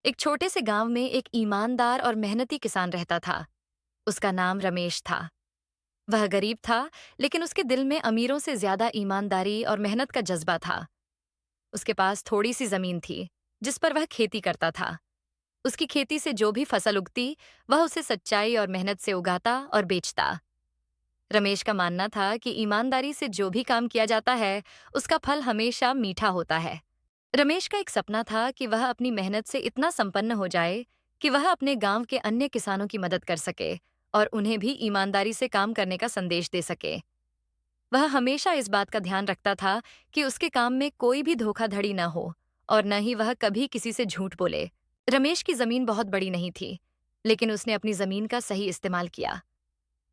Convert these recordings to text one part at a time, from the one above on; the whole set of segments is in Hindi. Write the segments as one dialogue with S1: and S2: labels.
S1: एक छोटे से गांव में एक ईमानदार और मेहनती किसान रहता था। उसका नाम रमेश था। वह गरीब था, लेकिन उसके दिल में अमीरों से ज्यादा ईमानदारी और मेहनत का जज्बा था। उसके पास थोड़ी सी जमीन थी, जिस पर वह खेती करता था। उसकी खेती से जो भी फसल उगती, वह उसे सच्चाई और मेहनत से उगाता और बेचता। रमेश का मानना था कि ईमानदारी से जो भी काम किया जाता है, उसका फल हमेशा मीठा होता है। रमेश का एक सपना था कि वह अपनी मेहनत से इतना संपन्न हो जाए कि वह अपने गांव के अन्य किसानों की मदद कर सके और उन्हें भी ईमानदारी से काम करने का संदेश दे सके। वह हमेशा इस बात का ध्यान रखता था कि उसके काम में कोई भी धोखाधड़ी न हो और न ही वह कभी किसी से झूठ बोले। रमेश की जमीन बहुत बड़ी नहीं थी, लेकिन उसने अपनी जमीन का सही इस्तेमाल किया।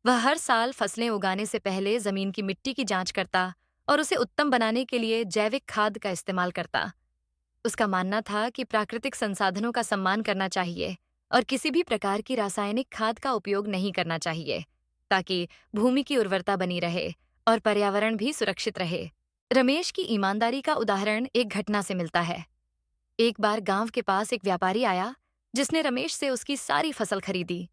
S1: वह हर साल फसलें उगाने से पहले जमीन की मिट्टी की जांच करता और उसे उत्तम बनाने के लिए जैविक खाद का इस्तेमाल करता। उसका मानना था कि प्राकृतिक संसाधनों का सम्मान करना चाहिए और किसी भी प्रकार की रासायनिक खाद का उपयोग नहीं करना चाहिए, ताकि भूमि की उर्वरता बनी रहे और पर्यावरण भी सुरक्षित रहे। रमेश की ईमानदारी का उदाहरण एक घटना से मिलता है। एक बार गांव के पास एक व्यापारी आया, जिसने रमेश से उसकी सारी फसल खरीदी।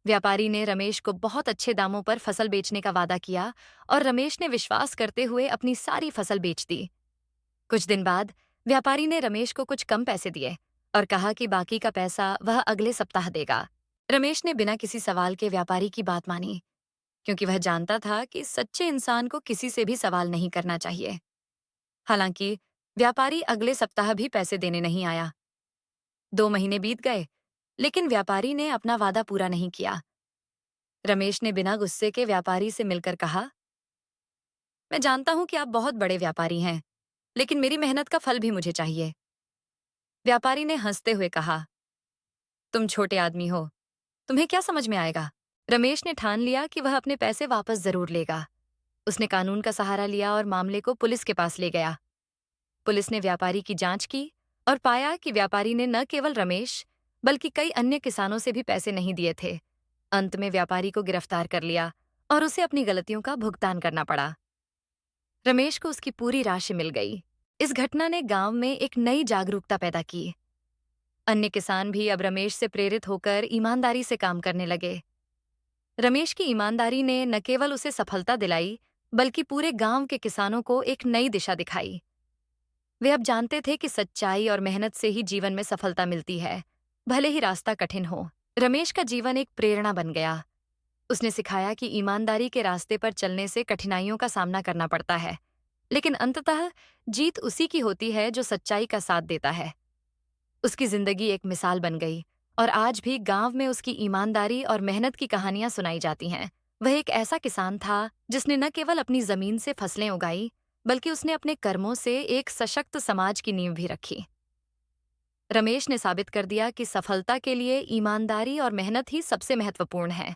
S1: व्यापारी ने रमेश को बहुत अच्छे दामों पर फसल बेचने का वादा किया और रमेश ने विश्वास करते हुए अपनी सारी फसल बेच दी। कुछ दिन बाद व्यापारी ने रमेश को कुछ कम पैसे दिए और कहा कि बाकी का पैसा वह अगले सप्ताह देगा। रमेश ने बिना किसी सवाल के व्यापारी की बात मानी, क्योंकि वह जानता था कि सच्चे इंसान को किसी से भी सवाल नहीं करना चाहिए। हालांकि व्यापारी अगले सप्ताह भी पैसे देने नहीं आया। 2 महीने बीत गए, लेकिन व्यापारी ने अपना वादा पूरा नहीं किया। रमेश ने बिना गुस्से के व्यापारी से मिलकर कहा, मैं जानता हूं कि आप बहुत बड़े व्यापारी हैं, लेकिन मेरी मेहनत का फल भी मुझे चाहिए। व्यापारी ने हंसते हुए कहा, तुम छोटे आदमी हो, तुम्हें क्या समझ में आएगा। रमेश ने ठान लिया कि वह अपने पैसे वापस जरूर लेगा। उसने कानून का सहारा लिया और मामले को पुलिस के पास ले गया। पुलिस ने व्यापारी की जांच की और पाया कि व्यापारी ने न केवल रमेश, बल्कि कई अन्य किसानों से भी पैसे नहीं दिए थे। अंत में व्यापारी को गिरफ्तार कर लिया और उसे अपनी गलतियों का भुगतान करना पड़ा। रमेश को उसकी पूरी राशि मिल गई। इस घटना ने गांव में एक नई जागरूकता पैदा की। अन्य किसान भी अब रमेश से प्रेरित होकर ईमानदारी से काम करने लगे। रमेश की ईमानदारी ने न केवल उसे सफलता दिलाई, बल्कि पूरे गांव के किसानों को एक नई दिशा दिखाई। वे अब जानते थे कि सच्चाई और मेहनत से ही जीवन में सफलता मिलती है, भले ही रास्ता कठिन हो। रमेश का जीवन एक प्रेरणा बन गया। उसने सिखाया कि ईमानदारी के रास्ते पर चलने से कठिनाइयों का सामना करना पड़ता है, लेकिन अंततः जीत उसी की होती है जो सच्चाई का साथ देता है। उसकी जिंदगी एक मिसाल बन गई और आज भी गांव में उसकी ईमानदारी और मेहनत की कहानियां सुनाई जाती हैं। वह एक ऐसा किसान था जिसने न केवल अपनी जमीन से फसलें उगाई, बल्कि उसने अपने कर्मों से एक सशक्त समाज की नींव भी रखी। रमेश ने साबित कर दिया कि सफलता के लिए ईमानदारी और मेहनत ही सबसे महत्वपूर्ण है।